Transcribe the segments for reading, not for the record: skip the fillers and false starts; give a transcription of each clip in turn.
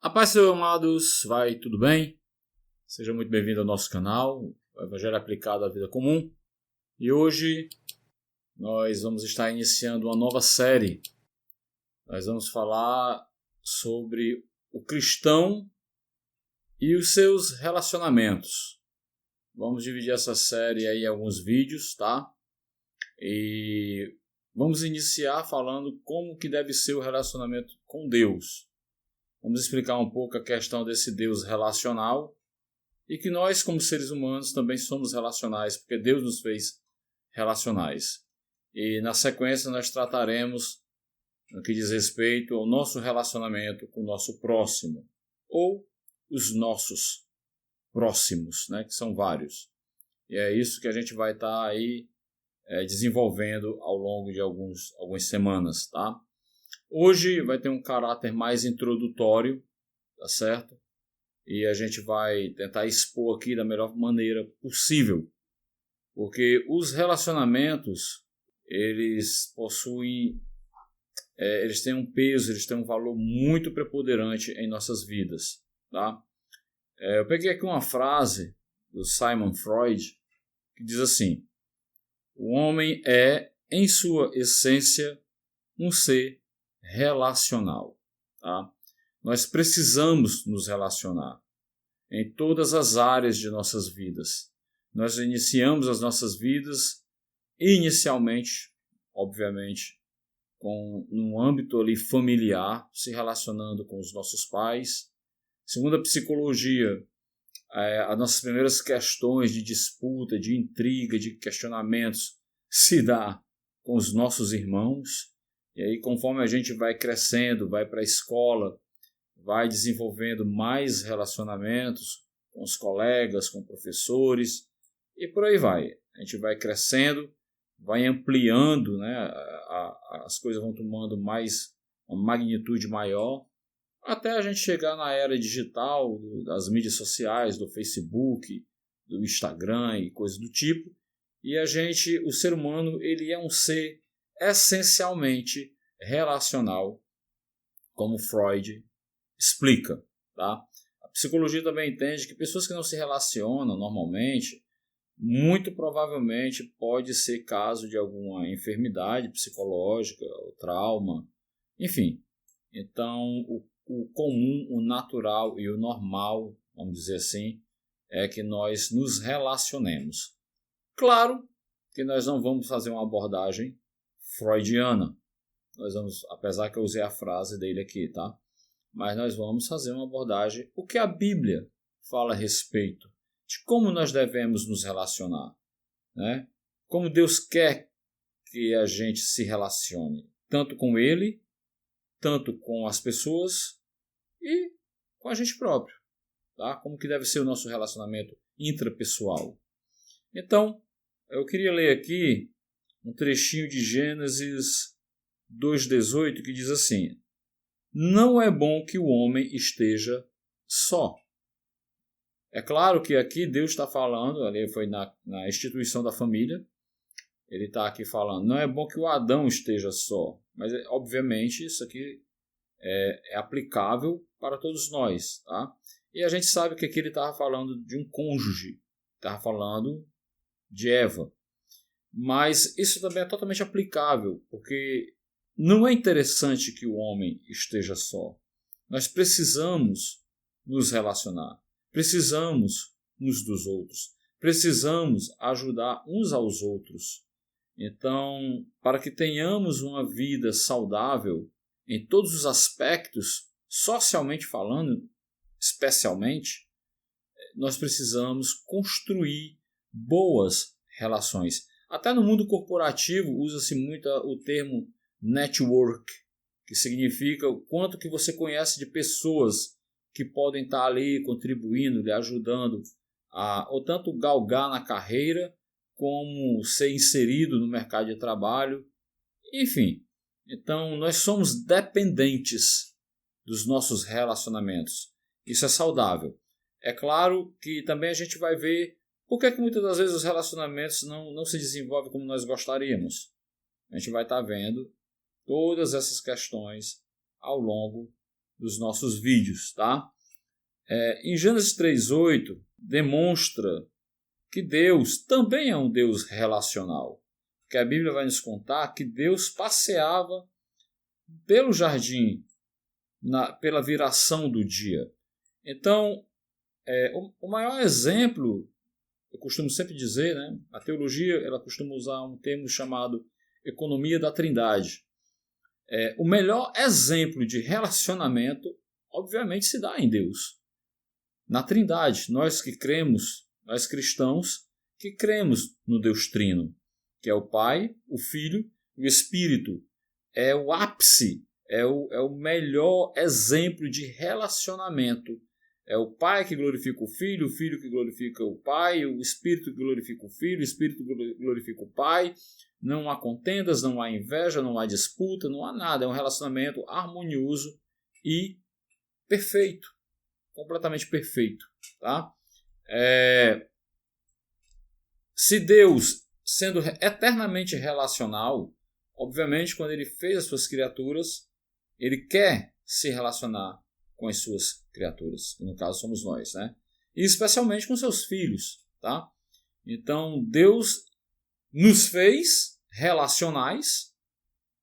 A paz, meus amados, vai tudo bem? Seja muito bem-vindo ao nosso canal, o Evangelho Aplicado à Vida Comum. E hoje nós vamos estar iniciando uma nova série. Nós vamos falar sobre o cristão e os seus relacionamentos. Vamos dividir essa série aí em alguns vídeos, tá? E vamos iniciar falando como que deve ser o relacionamento com Deus. Vamos explicar um pouco a questão desse Deus relacional e que nós, como seres humanos, também somos relacionais, porque Deus nos fez relacionais. E na sequência nós trataremos no que diz respeito ao nosso relacionamento com o nosso próximo, ou os nossos próximos, né, que são vários. E é isso que a gente vai estar aí desenvolvendo ao longo de algumas semanas, tá? Hoje vai ter um caráter mais introdutório, tá certo? E a gente vai tentar expor aqui da melhor maneira possível, porque os relacionamentos, eles possuem, eles têm um peso, eles têm um valor muito preponderante em nossas vidas, tá? Eu peguei aqui uma frase do Sigmund Freud, que diz assim: o homem é, em sua essência, um ser relacional. Tá? Nós precisamos nos relacionar em todas as áreas de nossas vidas. Nós iniciamos as nossas vidas inicialmente, obviamente, num âmbito ali familiar, se relacionando com os nossos pais. Segundo a psicologia, as nossas primeiras questões de disputa, de intriga, de questionamentos se dá com os nossos irmãos. E aí, conforme a gente vai crescendo, vai para a escola, vai desenvolvendo mais relacionamentos com os colegas, com professores, e por aí vai. A gente vai crescendo, vai ampliando, né? As coisas vão tomando uma magnitude maior, até a gente chegar na era digital, das mídias sociais, do Facebook, do Instagram e coisas do tipo. E o ser humano, ele é um ser essencialmente relacional, como Freud explica. Tá? A psicologia também entende que pessoas que não se relacionam normalmente, muito provavelmente pode ser caso de alguma enfermidade psicológica, ou trauma, enfim. Então, o comum, o natural e o normal, vamos dizer assim, é que nós nos relacionemos. Claro que nós não vamos fazer uma abordagem freudiana. Nós vamos, apesar que eu usei a frase dele aqui, tá? Mas nós vamos fazer uma abordagem, o que a Bíblia fala a respeito de como nós devemos nos relacionar, né? Como Deus quer que a gente se relacione, tanto com Ele, tanto com as pessoas e com a gente próprio, tá? Como que deve ser o nosso relacionamento intrapessoal. Então, eu queria ler aqui um trechinho de Gênesis 2,18 que diz assim: não é bom que o homem esteja só. É claro que aqui Deus está falando, ali foi na instituição da família, ele está aqui falando, não é bom que o Adão esteja só, mas obviamente isso aqui é aplicável para todos nós, tá? E a gente sabe que aqui ele estava falando de um cônjuge, estava falando de Eva, mas isso também é totalmente aplicável, porque não é interessante que o homem esteja só. Nós precisamos nos relacionar, precisamos uns dos outros, precisamos ajudar uns aos outros. Então, para que tenhamos uma vida saudável em todos os aspectos, socialmente falando, especialmente, nós precisamos construir boas relações. Até no mundo corporativo usa-se muito o termo network, que significa o quanto que você conhece de pessoas que podem estar ali contribuindo, lhe ajudando a ou tanto galgar na carreira, como ser inserido no mercado de trabalho, enfim. Então, nós somos dependentes dos nossos relacionamentos. Isso é saudável. É claro que também a gente vai ver por que muitas das vezes os relacionamentos não se desenvolvem como nós gostaríamos. A gente vai estar vendo todas essas questões ao longo dos nossos vídeos, tá? Em Gênesis 3:8 demonstra que Deus também é um Deus relacional. Porque a Bíblia vai nos contar que Deus passeava pelo jardim pela viração do dia. Então, o maior exemplo, eu costumo sempre dizer, né, a teologia ela costuma usar um termo chamado economia da Trindade. O melhor exemplo de relacionamento, obviamente, se dá em Deus. Na Trindade, nós que cremos, nós cristãos, que cremos no Deus Trino, que é o Pai, o Filho e o Espírito. É o ápice, é o melhor exemplo de relacionamento. É o Pai que glorifica o Filho que glorifica o Pai, o Espírito que glorifica o Filho, o Espírito que glorifica o Pai. Não há contendas, não há inveja, não há disputa, não há nada. É um relacionamento harmonioso e perfeito, completamente perfeito. Tá? Se Deus, sendo eternamente relacional, obviamente, quando ele fez as suas criaturas, ele quer se relacionar com as suas criaturas, que no caso somos nós, né? E especialmente com seus filhos, tá? Então, Deus nos fez relacionais,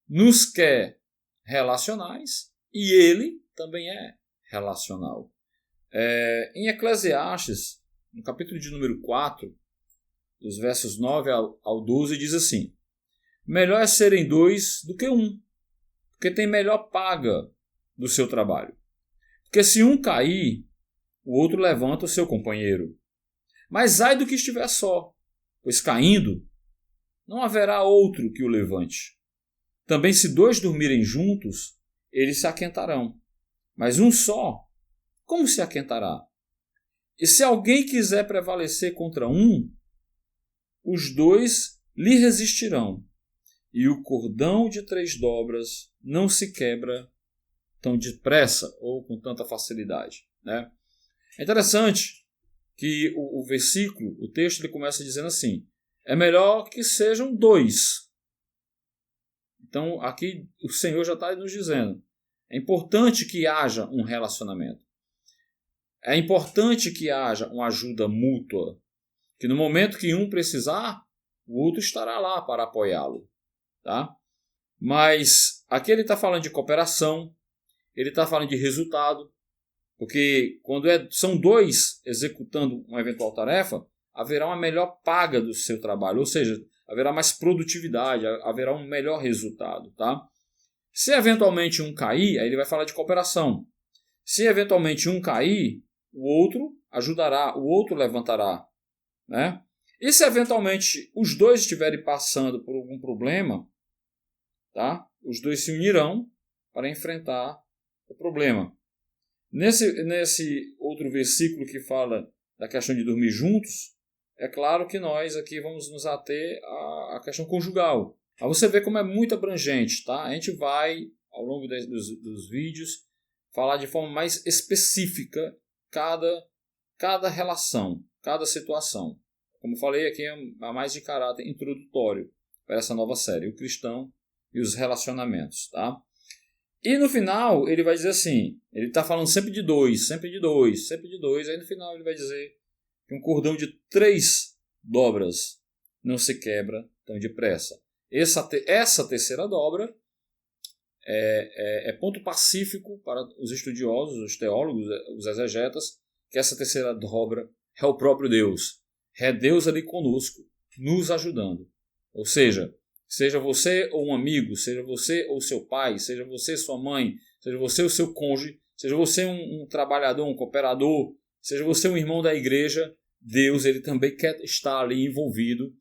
nos quer relacionais, e ele também é relacional. Em Eclesiastes, no capítulo de número 4, dos versos 9 ao 12, diz assim: melhor é serem dois do que um, porque tem melhor paga do seu trabalho. Porque se um cair, o outro levanta o seu companheiro. Mas ai do que estiver só, pois caindo, não haverá outro que o levante. Também se dois dormirem juntos, eles se aquentarão. Mas um só, como se aquentará? E se alguém quiser prevalecer contra um, os dois lhe resistirão. E o cordão de 3 dobras não se quebra tão depressa ou com tanta facilidade, né? É interessante que o versículo, o texto, ele começa dizendo assim: é melhor que sejam dois. Então aqui o Senhor já está nos dizendo, é importante que haja um relacionamento. É importante que haja uma ajuda mútua, que no momento que um precisar, o outro estará lá para apoiá-lo. Tá? Mas aqui ele está falando de cooperação, ele está falando de resultado, porque quando são dois executando uma eventual tarefa, haverá uma melhor paga do seu trabalho, ou seja, haverá mais produtividade, haverá um melhor resultado. Tá? Se eventualmente um cair, aí ele vai falar de cooperação. Se eventualmente um cair, o outro ajudará, o outro levantará. Né? E se eventualmente os dois estiverem passando por algum problema, tá? Os dois se unirão para enfrentar o problema. Nesse outro versículo que fala da questão de dormir juntos, é claro que nós aqui vamos nos ater à questão conjugal. Mas você vê como é muito abrangente. Tá? A gente vai, ao longo dos vídeos, falar de forma mais específica cada relação, cada situação. Como falei, aqui é mais de caráter introdutório para essa nova série, o cristão e os relacionamentos. Tá? E no final ele vai dizer assim, ele está falando sempre de dois, sempre de dois, sempre de dois, aí no final ele vai dizer que um cordão de 3 dobras não se quebra tão depressa. Essa terceira dobra é ponto pacífico para os estudiosos, os teólogos, os exegetas, que essa terceira dobra é o próprio Deus. É Deus ali conosco, nos ajudando. Ou seja você ou um amigo, seja você ou seu pai, seja você sua mãe, seja você o seu cônjuge, seja você um trabalhador, um cooperador, seja você um irmão da igreja, Deus ele também quer estar ali envolvido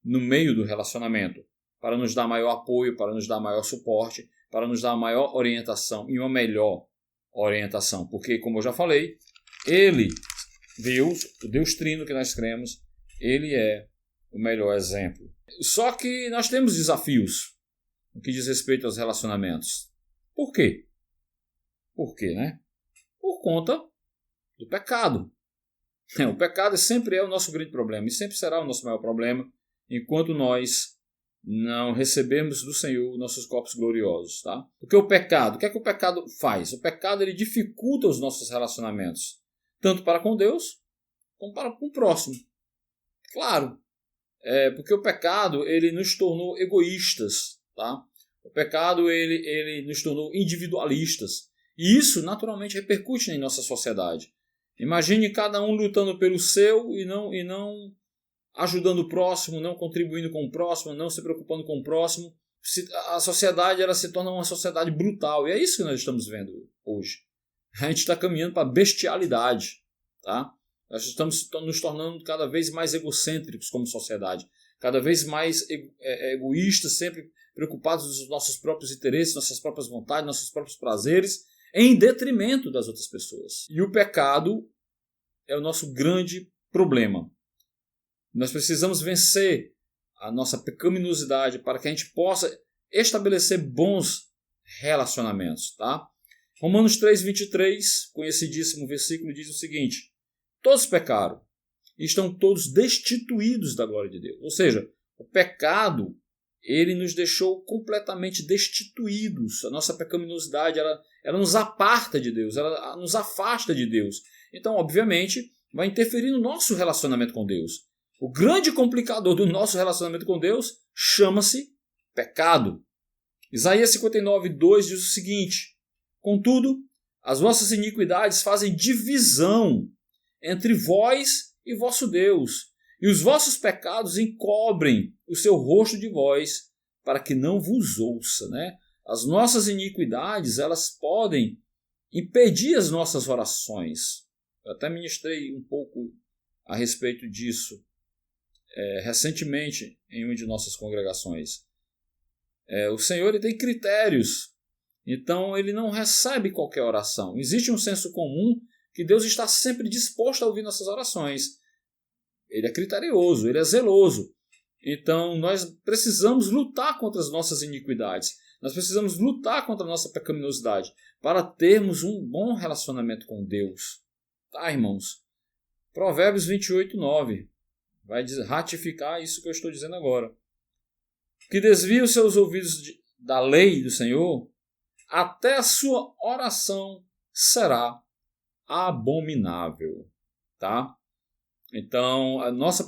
no meio do relacionamento, para nos dar maior apoio, para nos dar maior suporte, para nos dar maior orientação e uma melhor orientação. Porque, como eu já falei, Ele, Deus, o Deus Trino que nós cremos, Ele é o melhor exemplo. Só que nós temos desafios no que diz respeito aos relacionamentos. Por quê? Por quê, né? Por conta do pecado. O pecado sempre é o nosso grande problema e sempre será o nosso maior problema enquanto nós não recebemos do Senhor nossos corpos gloriosos, tá? Porque o pecado, o que é que o pecado faz? O pecado ele dificulta os nossos relacionamentos, tanto para com Deus como para com o próximo. Claro, porque o pecado ele nos tornou egoístas, tá? O pecado ele nos tornou individualistas. E isso naturalmente repercute em nossa sociedade. Imagine cada um lutando pelo seu e não ajudando o próximo, não contribuindo com o próximo, não se preocupando com o próximo. A sociedade ela se torna uma sociedade brutal. E é isso que nós estamos vendo hoje. A gente está caminhando para a bestialidade. Tá? Nós estamos nos tornando cada vez mais egocêntricos como sociedade. Cada vez mais egoístas, sempre preocupados dos nossos próprios interesses, nossas próprias vontades, nossos próprios prazeres, em detrimento das outras pessoas. E o pecado é o nosso grande problema. Nós precisamos vencer a nossa pecaminosidade para que a gente possa estabelecer bons relacionamentos. Tá? Romanos 3:23, conhecidíssimo versículo, diz o seguinte: todos pecaram e estão todos destituídos da glória de Deus. Ou seja, o pecado ele nos deixou completamente destituídos. A nossa pecaminosidade ela nos aparta de Deus, ela nos afasta de Deus. Então, obviamente, vai interferir no nosso relacionamento com Deus. O grande complicador do nosso relacionamento com Deus chama-se pecado. Isaías 59:2 diz o seguinte: contudo, as vossas iniquidades fazem divisão entre vós e vosso Deus, e os vossos pecados encobrem o seu rosto de vós, para que não vos ouça. Né? As nossas iniquidades elas podem impedir as nossas orações. Eu até ministrei um pouco a respeito disso recentemente em uma de nossas congregações. O Senhor ele tem critérios, então ele não recebe qualquer oração. Existe um senso comum que Deus está sempre disposto a ouvir nossas orações. Ele é criterioso, ele é zeloso. Então nós precisamos lutar contra as nossas iniquidades. Nós precisamos lutar contra a nossa pecaminosidade para termos um bom relacionamento com Deus. Tá, irmãos? Provérbios 28:9 vai ratificar isso que eu estou dizendo agora. Que desvia os seus ouvidos da lei do Senhor, até a sua oração será abominável. Tá? Então, a nossa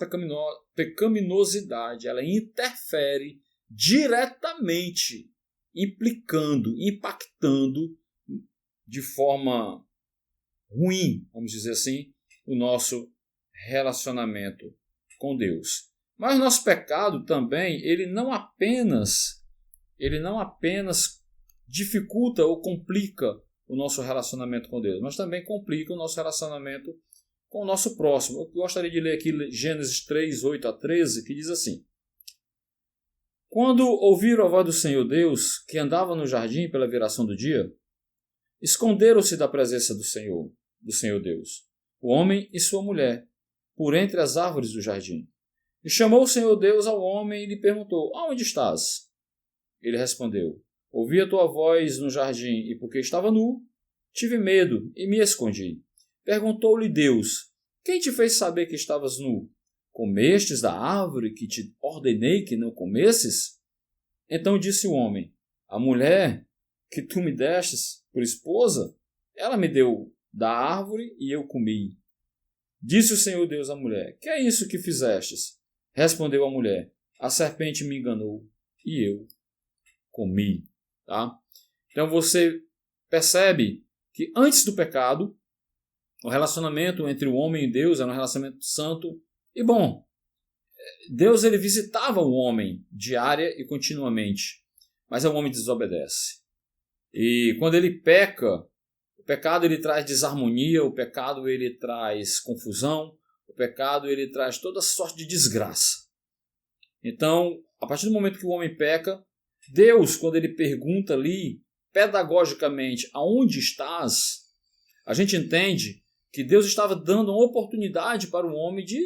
pecaminosidade ela interfere diretamente, impactando de forma ruim, vamos dizer assim, o nosso relacionamento com Deus. Mas o nosso pecado também, ele não apenas dificulta ou complica o nosso relacionamento com Deus, mas também complica o nosso relacionamento com o nosso próximo. Eu gostaria de ler aqui Gênesis 3:8-13, que diz assim: quando ouviram a voz do Senhor Deus, que andava no jardim pela viração do dia, esconderam-se da presença do Senhor Deus, o homem e sua mulher, por entre as árvores do jardim. E chamou o Senhor Deus ao homem e lhe perguntou: aonde estás? Ele respondeu: ouvi a tua voz no jardim, e porque estava nu, tive medo e me escondi. Perguntou-lhe Deus: quem te fez saber que estavas nu? Comestes da árvore que te ordenei que não comesses? Então disse o homem: a mulher que tu me destes por esposa, ela me deu da árvore e eu comi. Disse o Senhor Deus à mulher: que é isso que fizestes? Respondeu a mulher: a serpente me enganou e eu comi. Tá? Então você percebe que antes do pecado, o relacionamento entre o homem e Deus era um relacionamento santo e bom. Deus ele visitava o homem diária e continuamente, mas o homem desobedece. E quando ele peca, o pecado ele traz desarmonia, o pecado ele traz confusão, o pecado ele traz toda sorte de desgraça. Então, a partir do momento que o homem peca, Deus, quando ele pergunta ali, pedagogicamente, aonde estás? A gente entende que Deus estava dando uma oportunidade para o homem de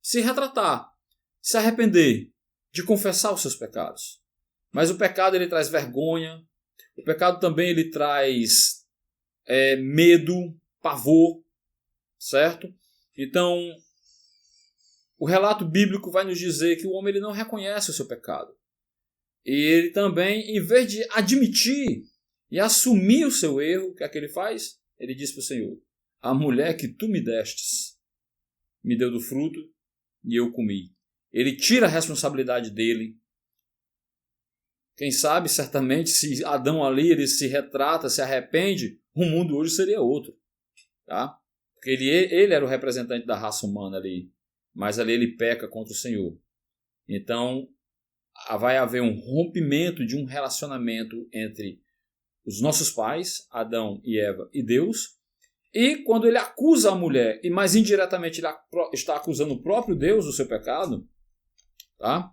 se retratar, se arrepender, de confessar os seus pecados. Mas o pecado ele traz vergonha, o pecado também ele traz medo, pavor, certo? Então, o relato bíblico vai nos dizer que o homem ele não reconhece o seu pecado. E ele também, em vez de admitir e assumir o seu erro, o que é que ele faz? Ele diz para o Senhor: a mulher que tu me destes me deu do fruto e eu comi. Ele tira a responsabilidade dele. Quem sabe, certamente, se Adão ali ele se retrata, se arrepende, o mundo hoje seria outro. Tá? Porque ele era o representante da raça humana ali, mas ali ele peca contra o Senhor. Então, vai haver um rompimento de um relacionamento entre os nossos pais, Adão e Eva, e Deus. E quando ele acusa a mulher, e mais indiretamente ele está acusando o próprio Deus do seu pecado, tá?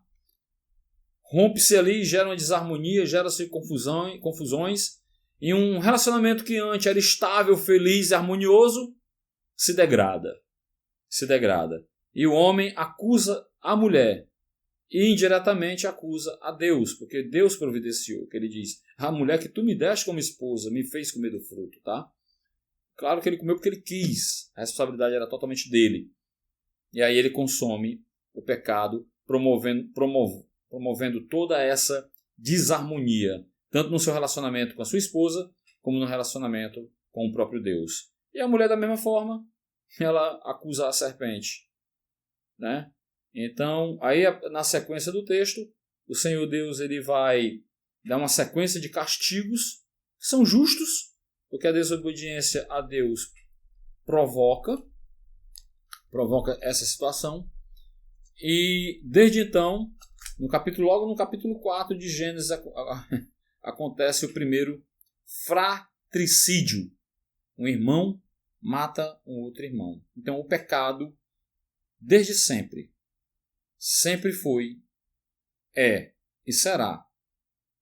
Rompe-se ali, gera uma desarmonia, gera-se confusões, e um relacionamento que antes era estável, feliz e harmonioso, se degrada. E o homem acusa a mulher, e indiretamente acusa a Deus, porque Deus providenciou, que ele diz: a mulher que tu me deste como esposa me fez comer do fruto, tá? Claro que ele comeu porque ele quis, a responsabilidade era totalmente dele. E aí ele consome o pecado, promovendo toda essa desarmonia, tanto no seu relacionamento com a sua esposa, como no relacionamento com o próprio Deus. E a mulher, da mesma forma, ela acusa a serpente, né? Então, aí na sequência do texto, o Senhor Deus ele vai dar uma sequência de castigos que são justos, porque a desobediência a Deus provoca essa situação. E desde então, logo no capítulo 4 de Gênesis, acontece o primeiro fratricídio. Um irmão mata um outro irmão. Então o pecado, desde sempre foi, é e será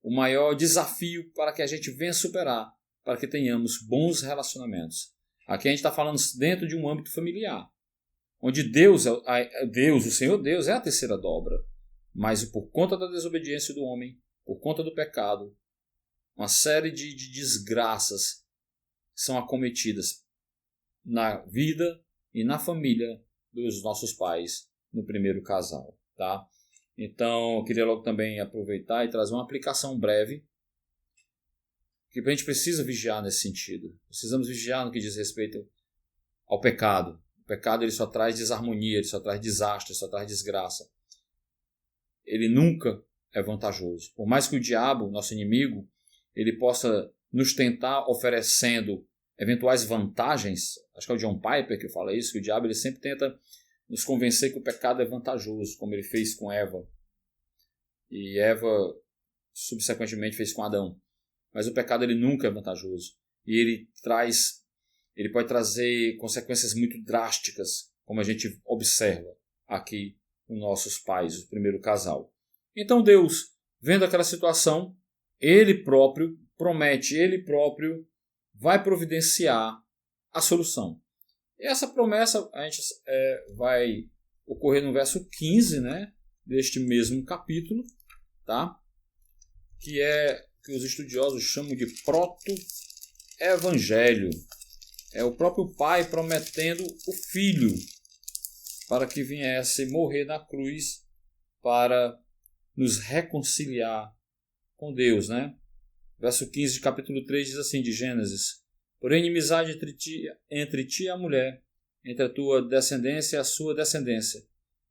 o maior desafio para que a gente venha superar, para que tenhamos bons relacionamentos. Aqui a gente está falando dentro de um âmbito familiar, onde Deus, o Senhor Deus, é a terceira dobra. Mas por conta da desobediência do homem, por conta do pecado, uma série de desgraças são acometidas na vida e na família dos nossos pais no primeiro casal, tá? Então, eu queria logo também aproveitar e trazer uma aplicação breve, que a gente precisa vigiar nesse sentido. Precisamos vigiar no que diz respeito ao pecado. O pecado ele só traz desarmonia, ele só traz desastre, ele só traz desgraça. Ele nunca é vantajoso. Por mais que o diabo, nosso inimigo, ele possa nos tentar oferecendo eventuais vantagens, acho que é o John Piper que fala isso, que o diabo ele sempre tenta nos convencer que o pecado é vantajoso, como ele fez com Eva. E Eva, subsequentemente, fez com Adão. Mas o pecado ele nunca é vantajoso. E ele pode trazer consequências muito drásticas, como a gente observa aqui com nossos pais, o primeiro casal. Então Deus, vendo aquela situação, Ele próprio promete, Ele próprio vai providenciar a solução. E essa promessa a gente vai ocorrer no verso 15, né, deste mesmo capítulo, tá? Que os estudiosos chamam de proto-evangelho. É o próprio pai prometendo o filho para que viesse morrer na cruz para nos reconciliar com Deus, né? Verso 15 de capítulo 3 diz assim de Gênesis: porém inimizade entre ti e a mulher, entre a tua descendência e a sua descendência,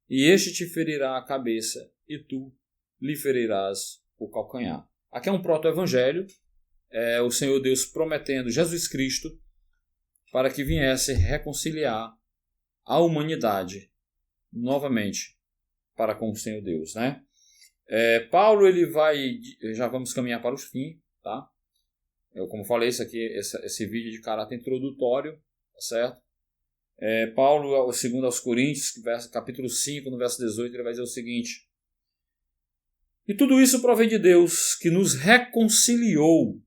e este te ferirá a cabeça, e tu lhe ferirás o calcanhar. Aqui é um proto-evangelho, o Senhor Deus prometendo Jesus Cristo para que viesse reconciliar a humanidade novamente para com o Senhor Deus, né? Paulo ele vai, já vamos caminhar para o fim, tá? Como falei, esse vídeo de caráter introdutório, tá certo? Paulo, segundo aos Coríntios, capítulo 5, no verso 18, ele vai dizer o seguinte: e tudo isso provém de Deus, que nos reconciliou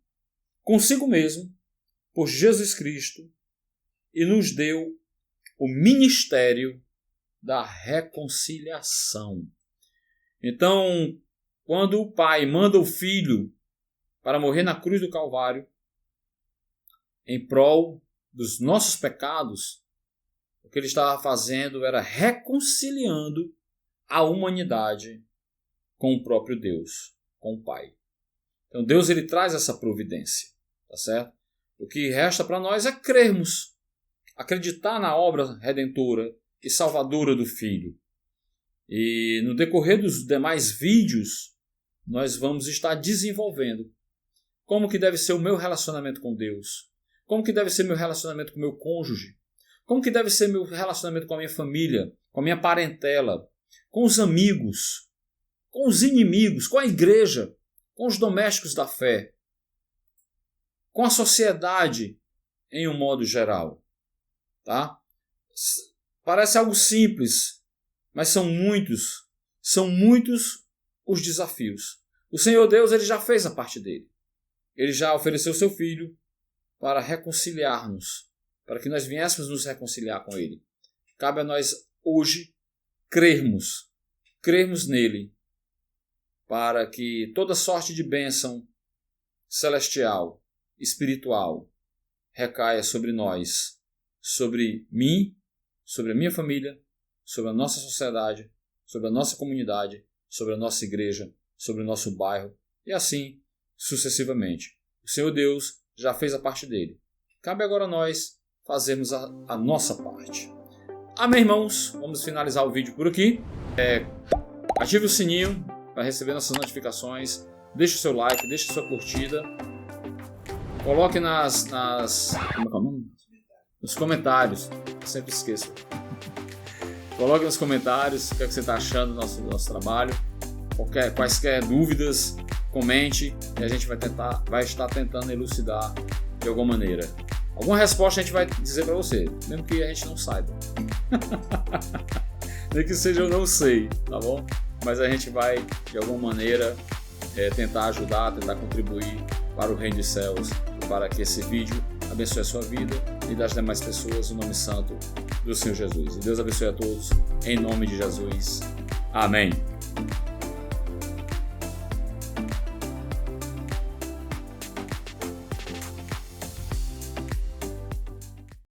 consigo mesmo por Jesus Cristo e nos deu o ministério da reconciliação. Então, quando o Pai manda o Filho para morrer na cruz do Calvário, em prol dos nossos pecados, O que ele estava fazendo era reconciliando a humanidade com o próprio Deus, com o Pai. Então Deus ele traz essa providência, tá certo? O que resta para nós é crermos, acreditar na obra redentora e salvadora do Filho. E no decorrer dos demais vídeos, nós vamos estar desenvolvendo como que deve ser o meu relacionamento com Deus, como que deve ser meu relacionamento com meu cônjuge, como que deve ser meu relacionamento com a minha família, com a minha parentela, com os amigos, com os inimigos, com a igreja, com os domésticos da fé, com a sociedade em um modo geral. Tá? Parece algo simples, mas são muitos os desafios. O Senhor Deus ele já fez a parte dele. Ele já ofereceu seu Filho para reconciliar-nos, para que nós viéssemos nos reconciliar com Ele. Cabe a nós hoje crermos nele, para que toda sorte de bênção celestial, espiritual, recaia sobre nós, sobre mim, sobre a minha família, sobre a nossa sociedade, sobre a nossa comunidade, sobre a nossa igreja, sobre o nosso bairro e assim sucessivamente. O Senhor Deus já fez a parte dele. Cabe agora a nós fazermos a nossa parte. Amém, irmãos? Vamos finalizar o vídeo por aqui. Ative o sininho para receber nossas notificações. Deixe o seu like, deixe a sua curtida. Coloque nos comentários. Eu sempre esqueço. Coloque nos comentários o que você está achando do nosso trabalho. Quaisquer dúvidas, comente e a gente vai estar tentando elucidar de alguma maneira. Alguma resposta a gente vai dizer para você, mesmo que a gente não saiba. Nem que seja eu não sei, tá bom? Mas a gente vai, de alguma maneira, tentar ajudar, tentar contribuir para o Reino dos Céus, para que esse vídeo abençoe a sua vida e das demais pessoas, no nome santo do Senhor Jesus. E Deus abençoe a todos, em nome de Jesus. Amém.